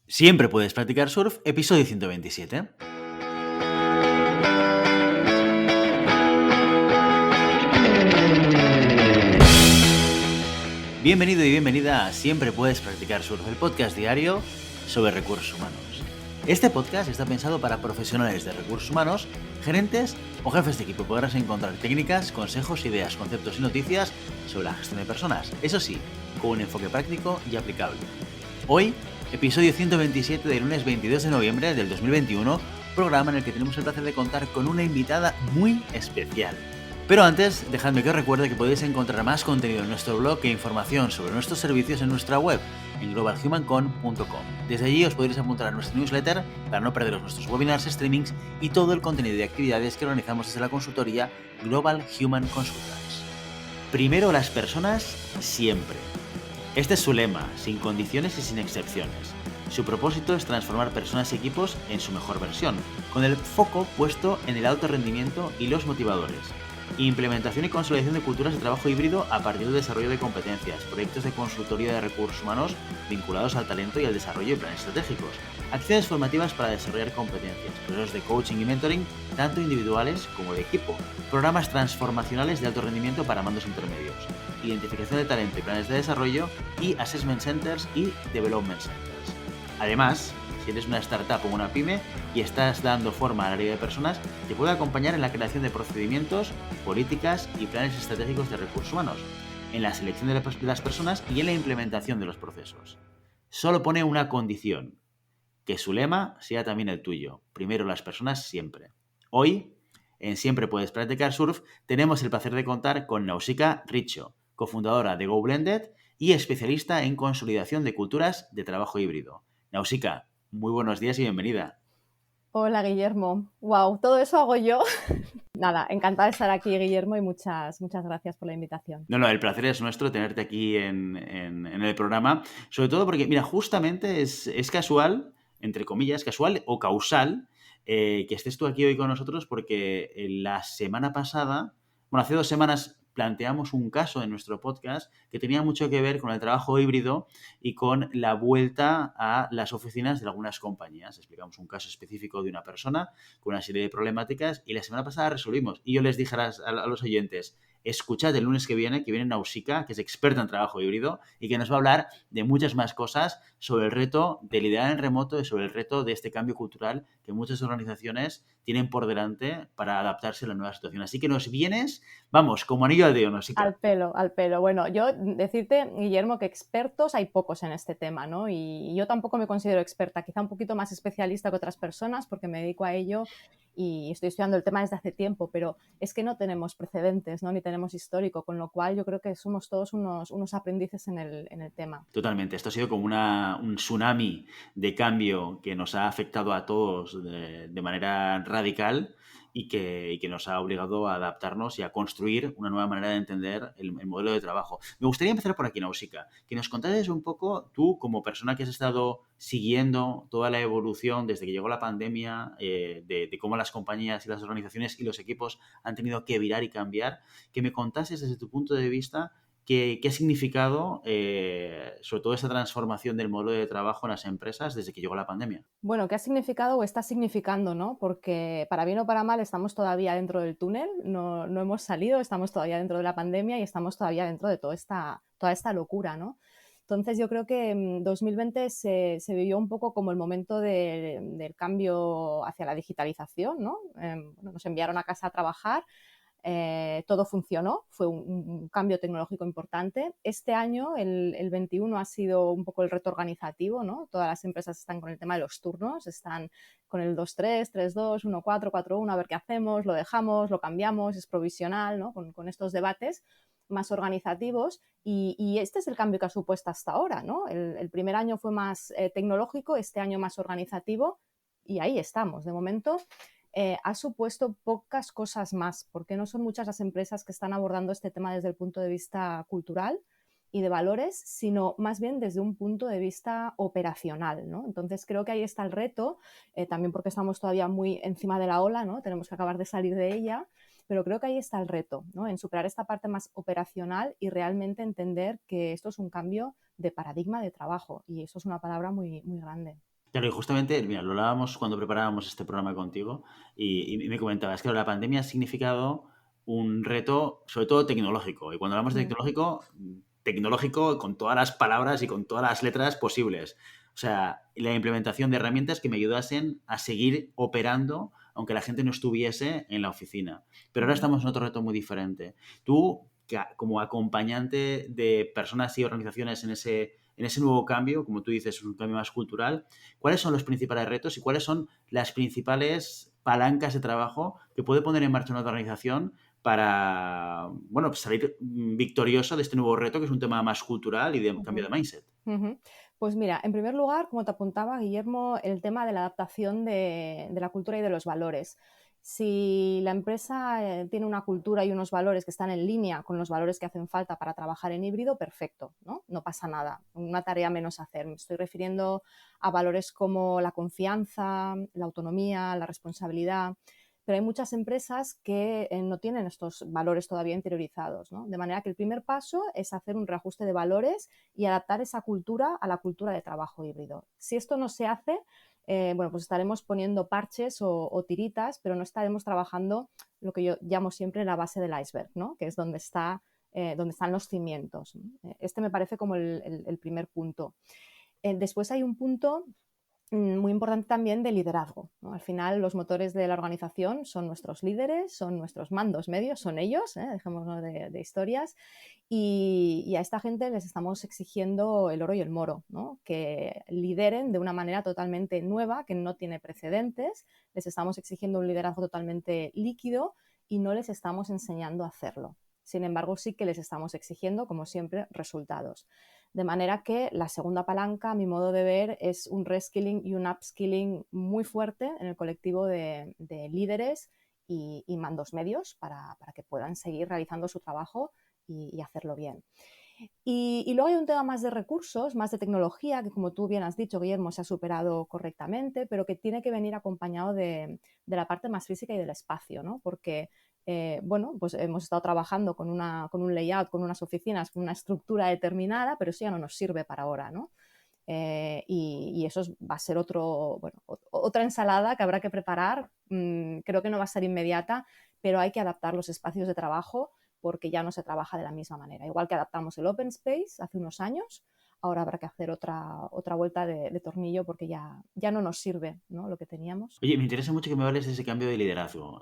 Siempre puedes practicar surf, episodio 127. Bienvenido y bienvenida a Siempre puedes practicar surf, el podcast diario sobre recursos humanos. Este podcast está pensado para profesionales de recursos humanos, gerentes o jefes de equipo. Podrás encontrar técnicas, consejos, ideas, conceptos y noticias sobre la gestión de personas. Eso sí, con un enfoque práctico y aplicable. Hoy, episodio 127 del lunes 22 de noviembre del 2021, programa en el que tenemos el placer de contar con una invitada muy especial. Pero antes, dejadme que os recuerde que podéis encontrar más contenido en nuestro blog e información sobre nuestros servicios en nuestra web, en globalhumancon.com. Desde allí os podréis apuntar a nuestra newsletter para no perderos nuestros webinars, streamings y todo el contenido de actividades que organizamos desde la consultoría Global Human Consultants. Primero las personas, siempre. Este es su lema, sin condiciones y sin excepciones. Su propósito es transformar personas y equipos en su mejor versión, con el foco puesto en el alto rendimiento y los motivadores. Implementación y consolidación de culturas de trabajo híbrido a partir del desarrollo de competencias, proyectos de consultoría de recursos humanos vinculados al talento y al desarrollo de planes estratégicos, acciones formativas para desarrollar competencias, procesos de coaching y mentoring, tanto individuales como de equipo, programas transformacionales de alto rendimiento para mandos intermedios, identificación de talento y planes de desarrollo, y assessment centers y development centers. Además, si eres una startup o una pyme y estás dando forma al área de personas, te puede acompañar en la creación de procedimientos, políticas y planes estratégicos de recursos humanos, en la selección de las personas y en la implementación de los procesos. Solo pone una condición: que su lema sea también el tuyo. Primero las personas, siempre. Hoy, en Siempre puedes practicar surf, tenemos el placer de contar con Nausicaa Richo, cofundadora de GoBlended y especialista en consolidación de culturas de trabajo híbrido. Nausicaa, muy buenos días y bienvenida. Hola, Guillermo. Wow, todo eso hago yo. Nada, encantada de estar aquí, Guillermo, y muchas gracias por la invitación. No, el placer es nuestro tenerte aquí en el programa, sobre todo porque, mira, justamente es casual, entre comillas, casual o causal, que estés tú aquí hoy con nosotros porque la semana pasada, bueno, hace 2 semanas planteamos un caso en nuestro podcast que tenía mucho que ver con el trabajo híbrido y con la vuelta a las oficinas de algunas compañías. Explicamos un caso específico de una persona con una serie de problemáticas y la semana pasada resolvimos. Y yo les dije a los oyentes: escuchad el lunes que viene Nausicaa, que es experta en trabajo híbrido y que nos va a hablar de muchas más cosas sobre el reto de liderar en remoto y sobre el reto de este cambio cultural que muchas organizaciones tienen por delante para adaptarse a la nueva situación. Así que nos vienes, vamos, como anillo al dedo, Nausicaa. Al pelo. Bueno, yo decirte, Guillermo, que expertos hay pocos en este tema, ¿no? Y yo tampoco me considero experta, quizá un poquito más especialista que otras personas porque me dedico a ello y estoy estudiando el tema desde hace tiempo, pero es que no tenemos precedentes, ¿no? Ni tenemos histórico, con lo cual yo creo que somos todos unos aprendices en el tema. Totalmente. Esto ha sido como un tsunami de cambio que nos ha afectado a todos de manera radical y que nos ha obligado a adaptarnos y a construir una nueva manera de entender el modelo de trabajo. Me gustaría empezar por aquí, Nausicaa, que nos contases un poco, tú como persona que has estado siguiendo toda la evolución desde que llegó la pandemia, de cómo las compañías y las organizaciones y los equipos han tenido que virar y cambiar, que me contases desde tu punto de vista ¿qué ha significado, sobre todo, esta transformación del modelo de trabajo en las empresas desde que llegó la pandemia? Bueno, ¿qué ha significado o está significando, no? Porque para bien o para mal estamos todavía dentro del túnel, no hemos salido, estamos todavía dentro de la pandemia y estamos todavía dentro de toda esta locura, ¿no? Entonces yo creo que 2020 se vivió un poco como el momento del cambio hacia la digitalización, ¿no? Bueno, nos enviaron a casa a trabajar. Todo funcionó, fue un cambio tecnológico importante. Este año, el 21, ha sido un poco el reto organizativo, ¿no? Todas las empresas están con el tema de los turnos, están con el 2-3, 3-2, 1-4, 4-1, a ver qué hacemos, lo dejamos, lo cambiamos, es provisional, ¿no? Con estos debates más organizativos y este es el cambio que ha supuesto hasta ahora, ¿no? El primer año fue más tecnológico, este año más organizativo y ahí estamos. De momento, ha supuesto pocas cosas más, porque no son muchas las empresas que están abordando este tema desde el punto de vista cultural y de valores, sino más bien desde un punto de vista operacional, ¿no? Entonces creo que ahí está el reto, también porque estamos todavía muy encima de la ola, ¿no? Tenemos que acabar de salir de ella, pero creo que ahí está el reto, ¿no? En superar esta parte más operacional y realmente entender que esto es un cambio de paradigma de trabajo y eso es una palabra muy, muy grande. Claro, y justamente, mira, lo hablábamos cuando preparábamos este programa contigo y me comentabas que la pandemia ha significado un reto, sobre todo tecnológico. Y cuando hablamos de Mm, tecnológico, tecnológico con todas las palabras y con todas las letras posibles. O sea, la implementación de herramientas que me ayudasen a seguir operando aunque la gente no estuviese en la oficina. Pero ahora ujú. estamos en otro reto muy diferente. Tú, como acompañante de personas y organizaciones en ese nuevo cambio, como tú dices, es un cambio más cultural, ¿cuáles son los principales retos y cuáles son las principales palancas de trabajo que puede poner en marcha una organización para, bueno, pues salir victorioso de este nuevo reto, que es un tema más cultural y de cambio Ujú, de mindset? ujú. Pues mira, en primer lugar, como te apuntaba Guillermo, el tema de la adaptación de la cultura y de los valores. Si la empresa tiene una cultura y unos valores que están en línea con los valores que hacen falta para trabajar en híbrido, perfecto, ¿no? No pasa nada, una tarea menos a hacer. Me estoy refiriendo a valores como la confianza, la autonomía, la responsabilidad, pero hay muchas empresas que no tienen estos valores todavía interiorizados, ¿no? De manera que el primer paso es hacer un reajuste de valores y adaptar esa cultura a la cultura de trabajo híbrido. Si esto no se hace, bueno, pues estaremos poniendo parches o tiritas, pero no estaremos trabajando lo que yo llamo siempre la base del iceberg, ¿no? Que es donde están los cimientos. Este me parece como el primer punto. Después hay un punto muy importante también de liderazgo, ¿no? Al final, los motores de la organización son nuestros líderes, son nuestros mandos medios, son ellos, dejémonos de historias, y a esta gente les estamos exigiendo el oro y el moro, ¿no? Que lideren de una manera totalmente nueva, que no tiene precedentes, les estamos exigiendo un liderazgo totalmente líquido y no les estamos enseñando a hacerlo. Sin embargo, sí que les estamos exigiendo, como siempre, resultados. De manera que la segunda palanca, a mi modo de ver, es un reskilling y un upskilling muy fuerte en el colectivo de líderes y mandos medios para que puedan seguir realizando su trabajo y hacerlo bien. Y luego hay un tema más de recursos, más de tecnología, que como tú bien has dicho, Guillermo, se ha superado correctamente, pero que tiene que venir acompañado de la parte más física y del espacio, ¿no? Porque, bueno, pues hemos estado trabajando con un layout, con unas oficinas, con una estructura determinada, pero eso ya no nos sirve para ahora, ¿no? Y eso va a ser bueno, otra ensalada que habrá que preparar. Creo que no va a ser inmediata, pero hay que adaptar los espacios de trabajo porque ya no se trabaja de la misma manera. Igual que adaptamos el open space hace unos años, ahora habrá que hacer otra vuelta de tornillo porque ya no nos sirve, ¿no? Lo que teníamos. Oye, me interesa mucho que me hables de ese cambio de liderazgo.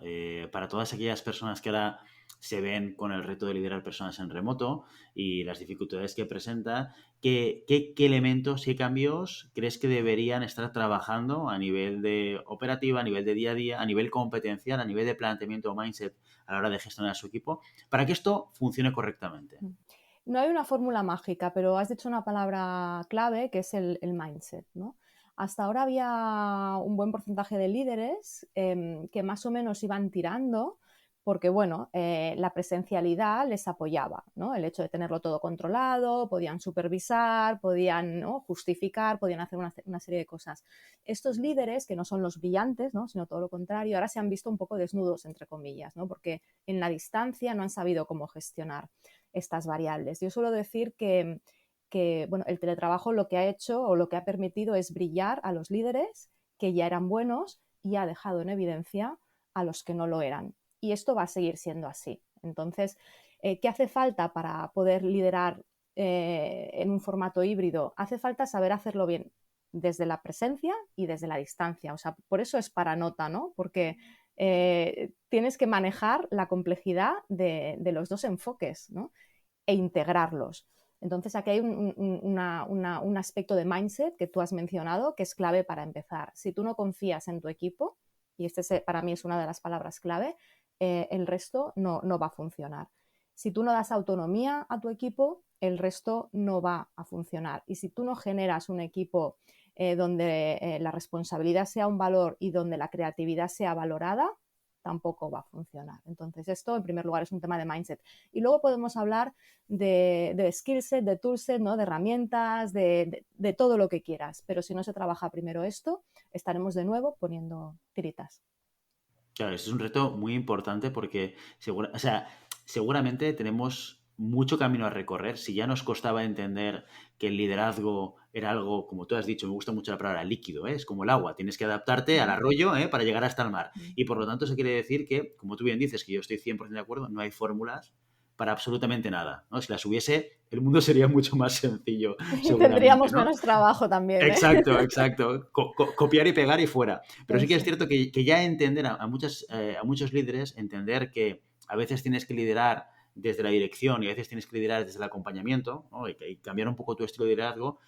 Para todas aquellas personas que ahora se ven con el reto de liderar personas en remoto y las dificultades que presenta, ¿qué elementos, qué cambios crees que deberían estar trabajando a nivel de operativa, a nivel de día a día, a nivel competencial, a nivel de planteamiento o mindset a la hora de gestionar su equipo, para que esto funcione correctamente? No hay una fórmula mágica, pero has dicho una palabra clave que es el mindset, ¿no? Hasta ahora había un buen porcentaje de líderes que más o menos iban tirando porque, bueno, la presencialidad les apoyaba, ¿no? El hecho de tenerlo todo controlado, podían supervisar, podían, ¿no?, justificar, podían hacer una serie de cosas. Estos líderes, que no son los brillantes, ¿no?, sino todo lo contrario, ahora se han visto un poco desnudos, entre comillas, ¿no? Porque en la distancia no han sabido cómo gestionar estas variables. Yo suelo decir que bueno, el teletrabajo lo que ha hecho o lo que ha permitido es brillar a los líderes que ya eran buenos y ha dejado en evidencia a los que no lo eran. Y esto va a seguir siendo así. Entonces, ¿qué hace falta para poder liderar en un formato híbrido? Hace falta saber hacerlo bien desde la presencia y desde la distancia. O sea, por eso es para nota, ¿no? Porque tienes que manejar la complejidad de los dos enfoques, ¿no? E integrarlos. Entonces, aquí hay un aspecto de mindset que tú has mencionado que es clave para empezar. Si tú no confías en tu equipo, y este para mí es una de las palabras clave, el resto no va a funcionar. Si tú no das autonomía a tu equipo, el resto no va a funcionar. Y si tú no generas un equipo donde la responsabilidad sea un valor y donde la creatividad sea valorada, tampoco va a funcionar. Entonces, esto en primer lugar es un tema de mindset. Y luego podemos hablar de skill set, de tool set, ¿no?, de herramientas, de todo lo que quieras. Pero si no se trabaja primero esto, estaremos de nuevo poniendo tiritas. Claro, ese es un reto muy importante porque o sea, seguramente tenemos mucho camino a recorrer. Si ya nos costaba entender que el liderazgo era algo, como tú has dicho, me gusta mucho la palabra líquido, ¿eh? Es como el agua, tienes que adaptarte al Mm, arroyo, ¿eh? Para llegar hasta el mar. mm. Y por lo tanto eso quiere decir que, como tú bien dices, que yo estoy 100% de acuerdo, no hay fórmulas para absolutamente nada, ¿no? Si las hubiese, el mundo sería mucho más sencillo, Y seguramente, tendríamos ¿no? menos trabajo también, ¿eh? Exacto, exacto. Copiar y pegar y fuera. Pero sí que es Eso. cierto que ya entender a muchos líderes, entender que a veces tienes que liderar desde la dirección y a veces tienes que liderar desde el acompañamiento, ¿no? Y cambiar un poco tu estilo de liderazgo,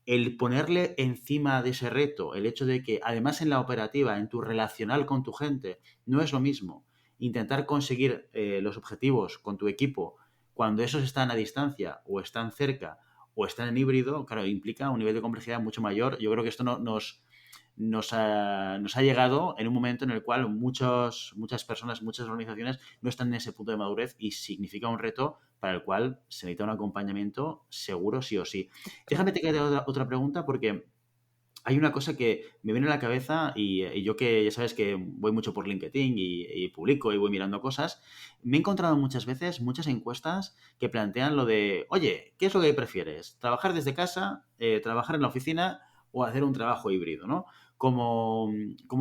el ponerle encima de ese reto el hecho de que además en la operativa, en tu relacional con tu gente, no es lo mismo intentar conseguir los objetivos con tu equipo cuando esos están a distancia o están cerca o están en híbrido, claro, implica un nivel de complejidad mucho mayor. Yo creo que esto nos ha llegado en un momento en el cual muchas personas, muchas organizaciones no están en ese punto de madurez y significa un reto para el cual se necesita un acompañamiento seguro sí o sí. Déjame Claro. te haga otra pregunta porque hay una cosa que me viene a la cabeza y yo que ya sabes que voy mucho por LinkedIn y publico y voy mirando cosas, me he encontrado muchas veces muchas encuestas que plantean lo de, oye, ¿qué es lo que prefieres? ¿Trabajar desde casa, trabajar en la oficina o hacer un trabajo híbrido, ¿no? Como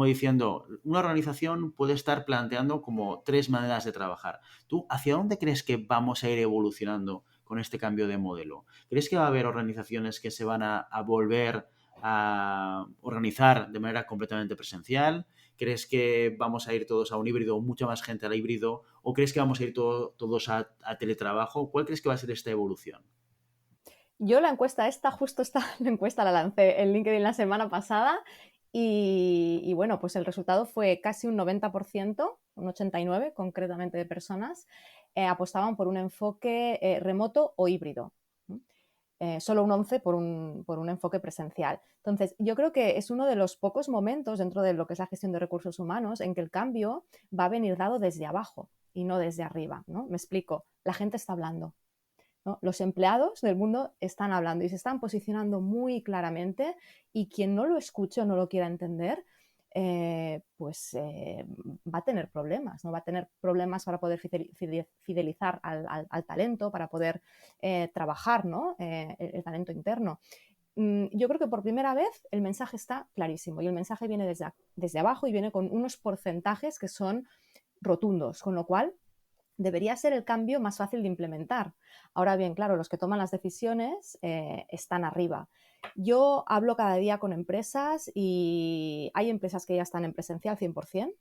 diciendo, una organización puede estar planteando como tres maneras de trabajar. ¿Tú hacia dónde crees que vamos a ir evolucionando con este cambio de modelo? ¿Crees que va a haber organizaciones que se van a volver a organizar de manera completamente presencial? ¿Crees que vamos a ir todos a un híbrido o mucha más gente al híbrido? ¿O crees que vamos a ir todos a teletrabajo? ¿Cuál crees que va a ser esta evolución? Yo la encuesta justo esta la encuesta la lancé en LinkedIn la semana pasada y bueno, pues el resultado fue casi un 90%, un 89% concretamente de personas, apostaban por un enfoque remoto o híbrido. Solo un 11 por un enfoque presencial. Entonces, yo creo que es uno de los pocos momentos dentro de lo que es la gestión de recursos humanos en que el cambio va a venir dado desde abajo y no desde arriba, ¿no? Me explico, la gente está hablando, ¿no? Los empleados del mundo están hablando y se están posicionando muy claramente y quien no lo escuche o no lo quiera entender, va a tener problemas, ¿no? Va a tener problemas para poder fidelizar al talento, para poder trabajar, ¿no? El talento interno. Yo creo que por primera vez el mensaje está clarísimo y el mensaje viene desde abajo y viene con unos porcentajes que son rotundos, con lo cual debería ser el cambio más fácil de implementar. Ahora bien, claro, los que toman las decisiones están arriba. Yo hablo cada día con empresas y hay empresas que ya están en presencial 100%.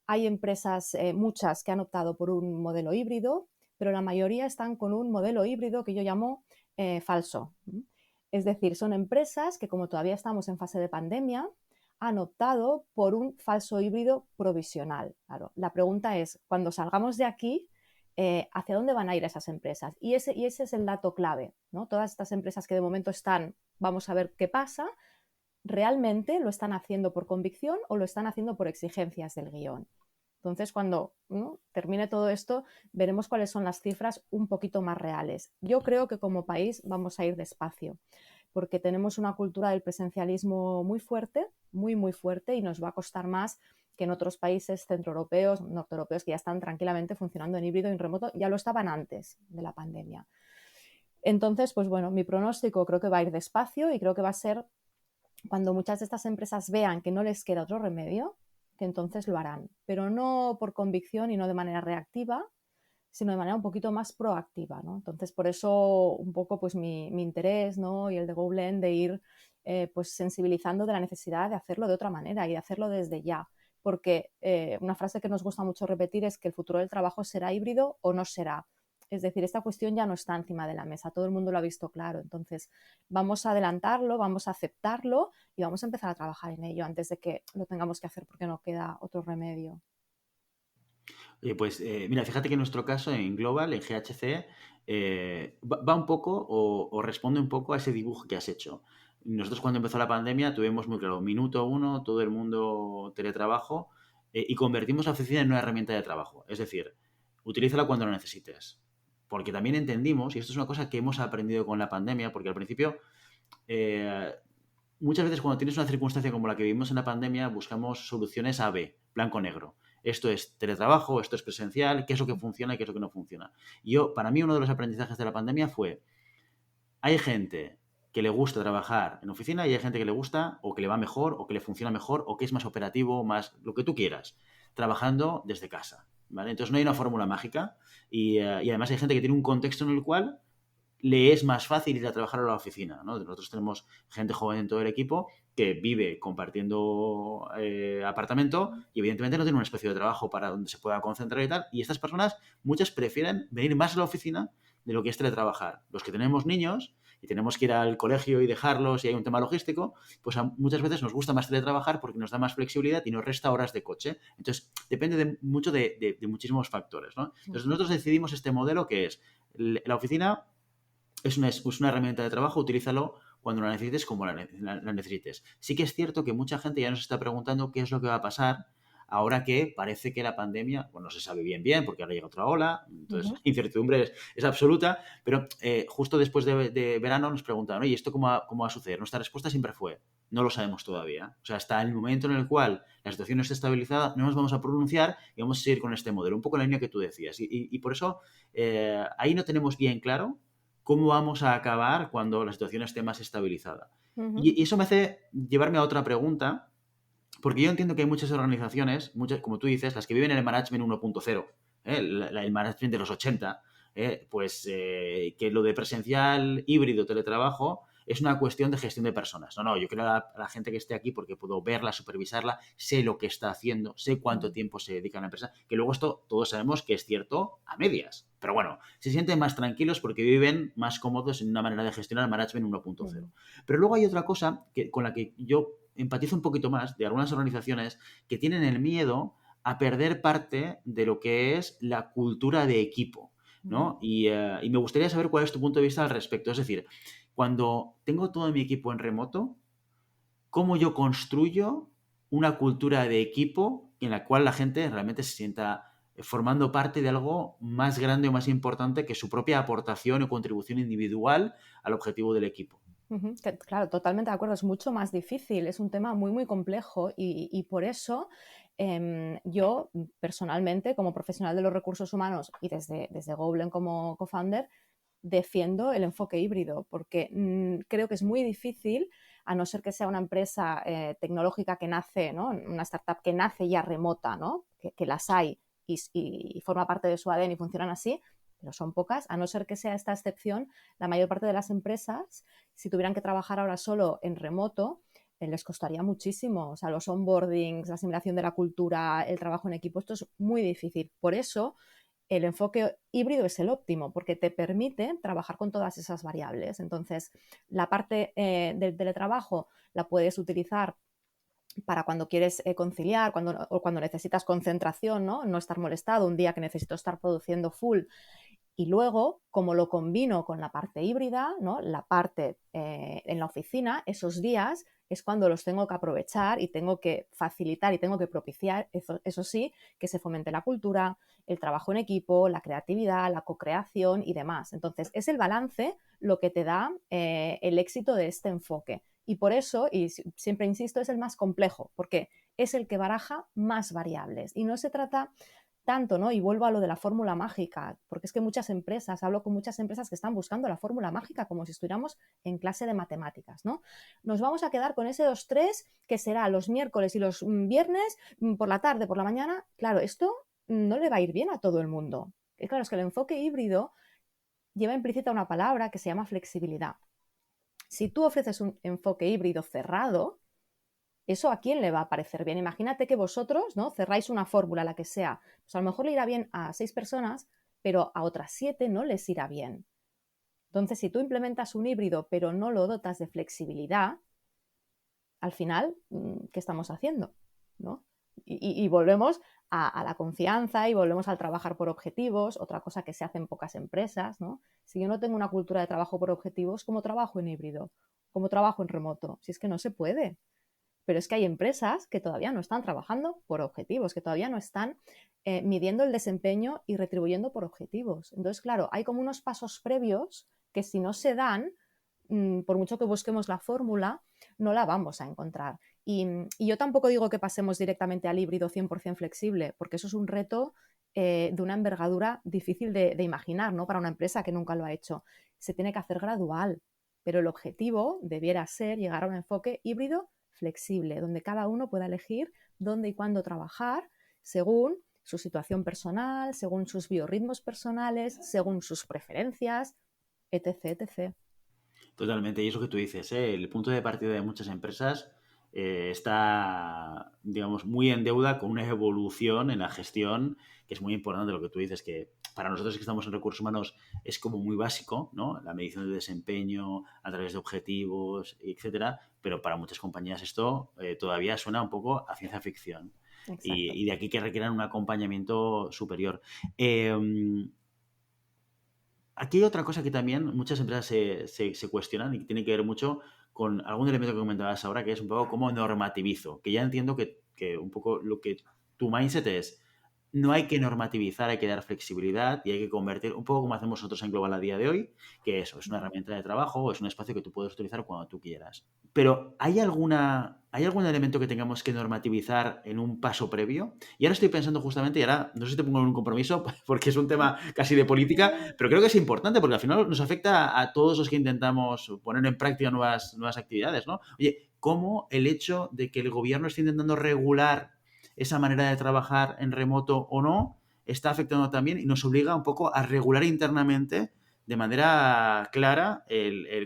Hay empresas, muchas, que han optado por un modelo híbrido, pero la mayoría están con un modelo híbrido que yo llamo falso. Es decir, son empresas que, como todavía estamos en fase de pandemia, han optado por un falso híbrido provisional. Claro, la pregunta es, cuando salgamos de aquí, ¿hacia dónde van a ir esas empresas? Y ese es el dato clave, ¿no? Todas estas empresas que de momento están, vamos a ver qué pasa, ¿realmente lo están haciendo por convicción o lo están haciendo por exigencias del guión? Entonces, cuando termine todo esto, veremos cuáles son las cifras un poquito más reales. Yo creo que como país vamos a ir despacio, porque tenemos una cultura del presencialismo muy fuerte, muy, muy fuerte, y nos va a costar más que en otros países centroeuropeos, norteeuropeos, que ya están tranquilamente funcionando en híbrido y en remoto, ya lo estaban antes de la pandemia. Entonces, pues bueno, mi pronóstico creo que va a ir despacio y creo que va a ser cuando muchas de estas empresas vean que no les queda otro remedio, que entonces lo harán, pero no por convicción y no de manera reactiva, sino de manera un poquito más proactiva, ¿no? Entonces, por eso un poco pues mi interés, ¿no? Y el de GoBlend de ir pues sensibilizando de la necesidad de hacerlo de otra manera y de hacerlo desde ya. Porque una frase que nos gusta mucho repetir es que el futuro del trabajo será híbrido o no será. Es decir, esta cuestión ya no está encima de la mesa, todo el mundo lo ha visto claro. Entonces, vamos a adelantarlo, vamos a aceptarlo y vamos a empezar a trabajar en ello antes de que lo tengamos que hacer porque no queda otro remedio. Oye, pues mira, fíjate que en nuestro caso, en Global, en GHC, va un poco o responde un poco a ese dibujo que has hecho. Nosotros cuando empezó la pandemia tuvimos muy claro, minuto uno, todo el mundo teletrabajo y convertimos la oficina en una herramienta de trabajo. Es decir, utilízala cuando lo necesites. Porque también entendimos, y esto es una cosa que hemos aprendido con la pandemia, porque al principio eh, muchas veces cuando tienes una circunstancia como la que vivimos en la pandemia, buscamos soluciones A, B, blanco-negro. esto es teletrabajo, esto es presencial, qué es lo que funciona y qué es lo que no funciona. Para mí uno de los aprendizajes de la pandemia fue, hay gente que le gusta trabajar en oficina y hay gente que le gusta o que le va mejor o que le funciona mejor o que es más operativo, más lo que tú quieras, trabajando desde casa, ¿vale? Entonces no hay una fórmula mágica y además hay gente que tiene un contexto en el cual le es más fácil ir a trabajar a la oficina, ¿no? Nosotros tenemos gente joven en todo el equipo que vive compartiendo apartamento y evidentemente no tiene un espacio de trabajo para donde se pueda concentrar y tal. Y estas personas, muchas prefieren venir más a la oficina de lo que es teletrabajar. Los que tenemos niños y tenemos que ir al colegio y dejarlos y hay un tema logístico, pues muchas veces nos gusta más teletrabajar porque nos da más flexibilidad y nos resta horas de coche. Entonces, depende mucho de muchísimos factores, ¿no? Entonces, nosotros decidimos este modelo que es la oficina es una herramienta de trabajo, utilízalo cuando la necesites como la necesites. Sí que es cierto que mucha gente ya nos está preguntando qué es lo que va a pasar ahora que parece que la pandemia, bueno, no se sabe bien, porque ahora llega otra ola, entonces la incertidumbre es absoluta, pero justo después de verano nos preguntaron, oye, ¿esto cómo va a suceder? Nuestra respuesta siempre fue, no lo sabemos todavía. O sea, hasta el momento en el cual la situación esté estabilizada, no nos vamos a pronunciar y vamos a seguir con este modelo, un poco la línea que tú decías. Y por eso ahí no tenemos bien claro cómo vamos a acabar cuando la situación esté más estabilizada. Y eso me hace llevarme a otra pregunta, porque yo entiendo que hay muchas organizaciones, como tú dices, las que viven en el management 1.0, el management de los 80, que lo de presencial, híbrido, teletrabajo, es una cuestión de gestión de personas. No, yo quiero a la gente que esté aquí porque puedo verla, supervisarla, sé lo que está haciendo, sé cuánto tiempo se dedica a la empresa, que luego esto todos sabemos que es cierto a medias. Pero bueno, se sienten más tranquilos porque viven más cómodos en una manera de gestionar el management 1.0. Pero luego hay otra cosa con la que yo empatizo un poquito más de algunas organizaciones que tienen el miedo a perder parte de lo que es la cultura de equipo, ¿no? Y me gustaría saber cuál es tu punto de vista al respecto. Es decir, cuando tengo todo mi equipo en remoto, ¿cómo yo construyo una cultura de equipo en la cual la gente realmente se sienta formando parte de algo más grande o más importante que su propia aportación o contribución individual al objetivo del equipo? Claro, totalmente de acuerdo, es mucho más difícil, es un tema muy, muy complejo y por eso yo personalmente, como profesional de los recursos humanos y desde Goblen como co-founder, defiendo el enfoque híbrido porque creo que es muy difícil, a no ser que sea una empresa tecnológica que nace, ¿no? Una startup que nace ya remota, ¿no? Que las hay y forma parte de su ADN y funcionan así, pero son pocas, a no ser que sea esta excepción, la mayor parte de las empresas, si tuvieran que trabajar ahora solo en remoto, les costaría muchísimo. O sea, los onboardings, la asimilación de la cultura, el trabajo en equipo, esto es muy difícil. Por eso, el enfoque híbrido es el óptimo, porque te permite trabajar con todas esas variables. Entonces, la parte del teletrabajo la puedes utilizar para cuando quieres conciliar o cuando necesitas concentración, ¿no? Estar molestado un día que necesito estar produciendo full. Y luego, como lo combino con la parte híbrida, ¿no? La parte en la oficina, esos días es cuando los tengo que aprovechar y tengo que facilitar y tengo que propiciar, eso sí, que se fomente la cultura, el trabajo en equipo, la creatividad, la co-creación y demás. Entonces, es el balance lo que te da el éxito de este enfoque. Y por eso, y siempre insisto, es el más complejo, porque es el que baraja más variables. Y no se trata tanto, ¿no? Y vuelvo a lo de la fórmula mágica, porque es que muchas empresas, hablo con muchas empresas que están buscando la fórmula mágica como si estuviéramos en clase de matemáticas, ¿no? Nos vamos a quedar con ese 2-3 que será los miércoles y los viernes por la tarde, por la mañana. Claro, esto no le va a ir bien a todo el mundo. Y claro, es que el enfoque híbrido lleva implícita una palabra que se llama flexibilidad. Si tú ofreces un enfoque híbrido cerrado, ¿eso a quién le va a parecer bien? Imagínate que vosotros, ¿no? Cerráis una fórmula, la que sea. Pues a lo mejor le irá bien a 6 personas, pero a otras 7 no les irá bien. Entonces, si tú implementas un híbrido, pero no lo dotas de flexibilidad, al final, ¿qué estamos haciendo? ¿No? Y volvemos a la confianza y volvemos al trabajar por objetivos, otra cosa que se hace en pocas empresas, ¿no? Si yo no tengo una cultura de trabajo por objetivos, ¿cómo trabajo en híbrido? ¿Cómo trabajo en remoto? Si es que no se puede. Pero es que hay empresas que todavía no están trabajando por objetivos, que todavía no están midiendo el desempeño y retribuyendo por objetivos. Entonces, claro, hay como unos pasos previos que si no se dan, por mucho que busquemos la fórmula, no la vamos a encontrar. Y yo tampoco digo que pasemos directamente al híbrido 100% flexible, porque eso es un reto de una envergadura difícil de imaginar, ¿no? Para una empresa que nunca lo ha hecho. Se tiene que hacer gradual, pero el objetivo debiera ser llegar a un enfoque híbrido flexible, donde cada uno pueda elegir dónde y cuándo trabajar según su situación personal, según sus biorritmos personales, según sus preferencias, etc, etc. Totalmente, y eso que tú dices, ¿eh? El punto de partida de muchas empresas está, digamos, muy en deuda con una evolución en la gestión, que es muy importante lo que tú dices, que para nosotros que estamos en recursos humanos es como muy básico, ¿no? La medición de desempeño a través de objetivos, etcétera, pero para muchas compañías esto todavía suena un poco a ciencia ficción. Exacto. Y de aquí que requieran un acompañamiento superior. Eh, Aquí hay otra cosa que también muchas empresas se cuestionan y que tiene que ver mucho con algún elemento que comentabas ahora, que es un poco cómo normativizo, que ya entiendo que un poco lo que tu mindset es, no hay que normativizar, hay que dar flexibilidad y hay que convertir, un poco como hacemos nosotros en Global a día de hoy, que eso es una herramienta de trabajo o es un espacio que tú puedes utilizar cuando tú quieras. Pero ¿hay algún elemento que tengamos que normativizar en un paso previo? Y ahora estoy pensando justamente, y ahora no sé si te pongo en un compromiso, porque es un tema casi de política, pero creo que es importante porque al final nos afecta a todos los que intentamos poner en práctica nuevas actividades, ¿no? Oye, ¿cómo el hecho de que el gobierno esté intentando regular esa manera de trabajar en remoto o no está afectando también y nos obliga un poco a regular internamente de manera clara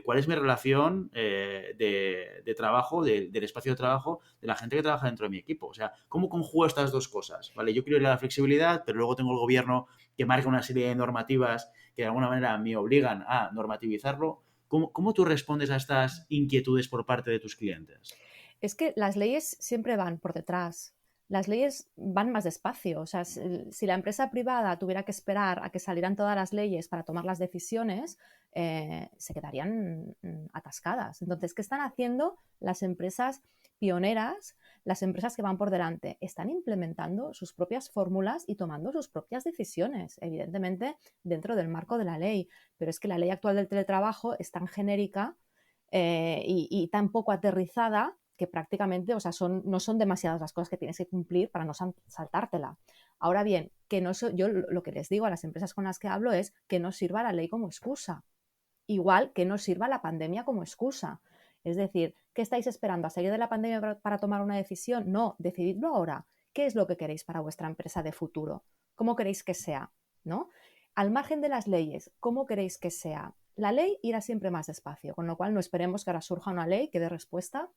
cuál es mi relación de trabajo, del espacio de trabajo, de la gente que trabaja dentro de mi equipo? O sea, ¿cómo conjugo estas dos cosas? ¿Vale? Yo quiero ir a la flexibilidad, pero luego tengo el gobierno que marca una serie de normativas que de alguna manera me obligan a normativizarlo. ¿Cómo tú respondes a estas inquietudes por parte de tus clientes? Es que las leyes siempre van por detrás. Las leyes van más despacio. O sea, si la empresa privada tuviera que esperar a que salieran todas las leyes para tomar las decisiones, se quedarían atascadas. Entonces, ¿qué están haciendo las empresas pioneras, las empresas que van por delante? Están implementando sus propias fórmulas y tomando sus propias decisiones, evidentemente dentro del marco de la ley. Pero es que la ley actual del teletrabajo es tan genérica y tan poco aterrizada que prácticamente, o sea, no son demasiadas las cosas que tienes que cumplir para no saltártela. Ahora bien, yo lo que les digo a las empresas con las que hablo es que no sirva la ley como excusa, igual que no sirva la pandemia como excusa. Es decir, ¿qué estáis esperando? ¿A salir de la pandemia para tomar una decisión? No, decididlo ahora. ¿Qué es lo que queréis para vuestra empresa de futuro? ¿Cómo queréis que sea? ¿No? Al margen de las leyes, ¿cómo queréis que sea? La ley irá siempre más despacio, con lo cual no esperemos que ahora surja una ley que dé respuesta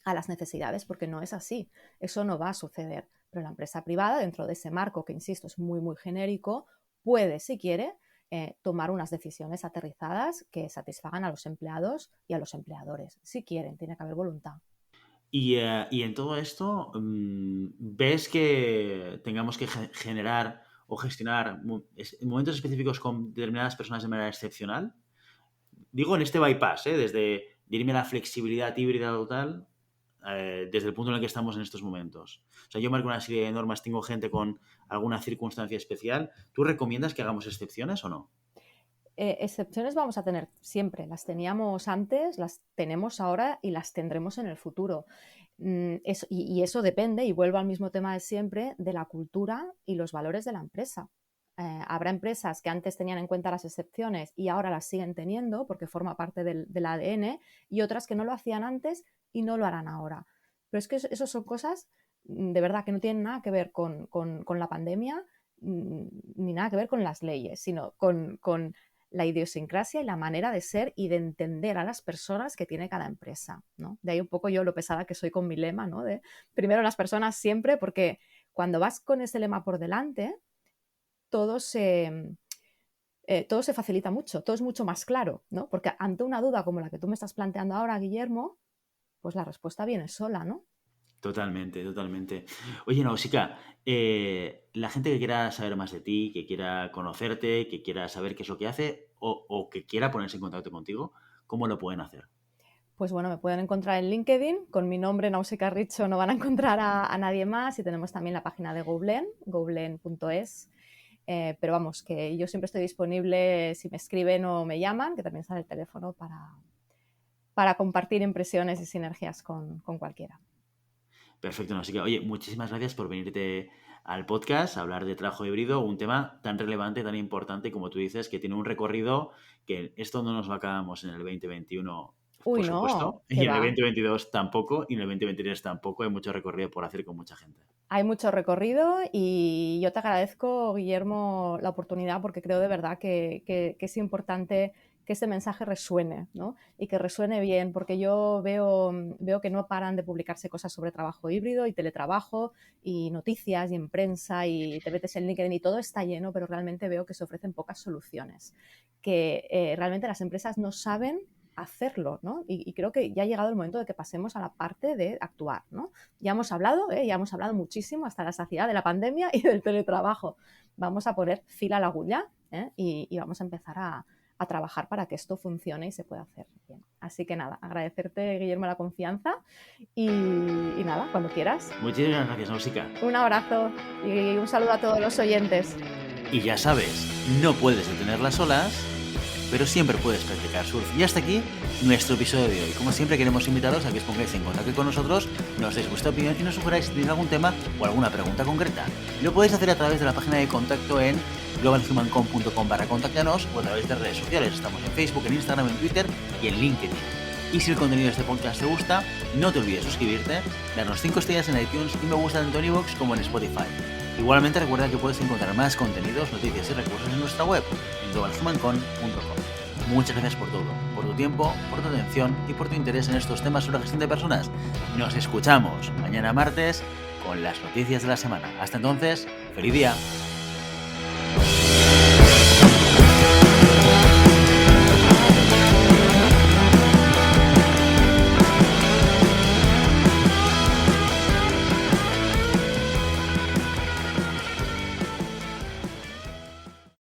a las necesidades, porque no es así. Eso no va a suceder. Pero la empresa privada, dentro de ese marco, que insisto, es muy, muy genérico, puede, si quiere, tomar unas decisiones aterrizadas que satisfagan a los empleados y a los empleadores. Si quieren, tiene que haber voluntad. Y en todo esto, ¿ves que tengamos que generar o gestionar momentos específicos con determinadas personas de manera excepcional? Digo en este bypass, ¿eh? Desde irme a la flexibilidad híbrida total, desde el punto en el que estamos en estos momentos. O sea, yo marco una serie de normas, tengo gente con alguna circunstancia especial. ¿Tú recomiendas que hagamos excepciones o no? Excepciones vamos a tener siempre. Las teníamos antes, las tenemos ahora y las tendremos en el futuro. Y eso depende, y vuelvo al mismo tema de siempre, de la cultura y los valores de la empresa. Habrá empresas que antes tenían en cuenta las excepciones y ahora las siguen teniendo porque forma parte del ADN, y otras que no lo hacían antes y no lo harán ahora. Pero es que eso son cosas de verdad que no tienen nada que ver con la pandemia ni nada que ver con las leyes, sino con la idiosincrasia y la manera de ser y de entender a las personas que tiene cada empresa, ¿no? De ahí un poco yo lo pesada que soy con mi lema, ¿no? De primero las personas siempre, porque cuando vas con ese lema por delante, todo todo se facilita mucho, todo es mucho más claro, ¿no? Porque ante una duda como la que tú me estás planteando ahora, Guillermo, pues la respuesta viene sola, ¿no? Totalmente, totalmente. Oye, Nausicaa, la gente que quiera saber más de ti, que quiera conocerte, que quiera saber qué es lo que hace o que quiera ponerse en contacto contigo, ¿cómo lo pueden hacer? Pues bueno, me pueden encontrar en LinkedIn, con mi nombre, Nausicaa Richo, no van a encontrar a nadie más, y tenemos también la página de Goblen, goblen.es. Pero vamos, que yo siempre estoy disponible si me escriben o me llaman, que también sale el teléfono para compartir impresiones y sinergias con cualquiera. Perfecto, no, así que, oye, muchísimas gracias por venirte al podcast a hablar de trabajo híbrido, un tema tan relevante, tan importante, como tú dices, que tiene un recorrido que esto no nos lo acabamos en el 2021, Uy, por no, supuesto, que y en el va. 2022 tampoco, y en el 2023 tampoco. Hay mucho recorrido por hacer con mucha gente. Hay mucho recorrido y yo te agradezco, Guillermo, la oportunidad porque creo de verdad que es importante que este mensaje resuene, ¿no? Y que resuene bien, porque yo veo que no paran de publicarse cosas sobre trabajo híbrido y teletrabajo y noticias y en prensa y te metes en LinkedIn y todo está lleno, pero realmente veo que se ofrecen pocas soluciones, que realmente las empresas no saben hacerlo, ¿no? Y creo que ya ha llegado el momento de que pasemos a la parte de actuar, ¿no? Ya hemos hablado muchísimo hasta la saciedad de la pandemia y del teletrabajo. Vamos a poner fila a la agulla, y vamos a empezar a trabajar para que esto funcione y se pueda hacer bien. Así que nada, agradecerte, Guillermo, la confianza y nada, cuando quieras. Muchísimas gracias, Nausicaa. Un abrazo y un saludo a todos los oyentes. Y ya sabes, no puedes detener las olas, pero siempre puedes practicar surf. Y hasta aquí nuestro episodio de hoy. Como siempre, queremos invitaros a que os pongáis en contacto con nosotros, nos deis vuestra opinión y nos sugeráis si tenéis algún tema o alguna pregunta concreta. Lo podéis hacer a través de la página de contacto en globalhumancom.com/contáctanos o a través de redes sociales. Estamos en Facebook, en Instagram, en Twitter y en LinkedIn. Y si el contenido de este podcast te gusta, no te olvides suscribirte, darnos 5 estrellas en iTunes y me gusta tanto en iVoox como en Spotify. Igualmente recuerda que puedes encontrar más contenidos, noticias y recursos en nuestra web, en globalhumancom.com. Muchas gracias por todo, por tu tiempo, por tu atención y por tu interés en estos temas sobre gestión de personas. Nos escuchamos mañana martes con las noticias de la semana. Hasta entonces, ¡feliz día!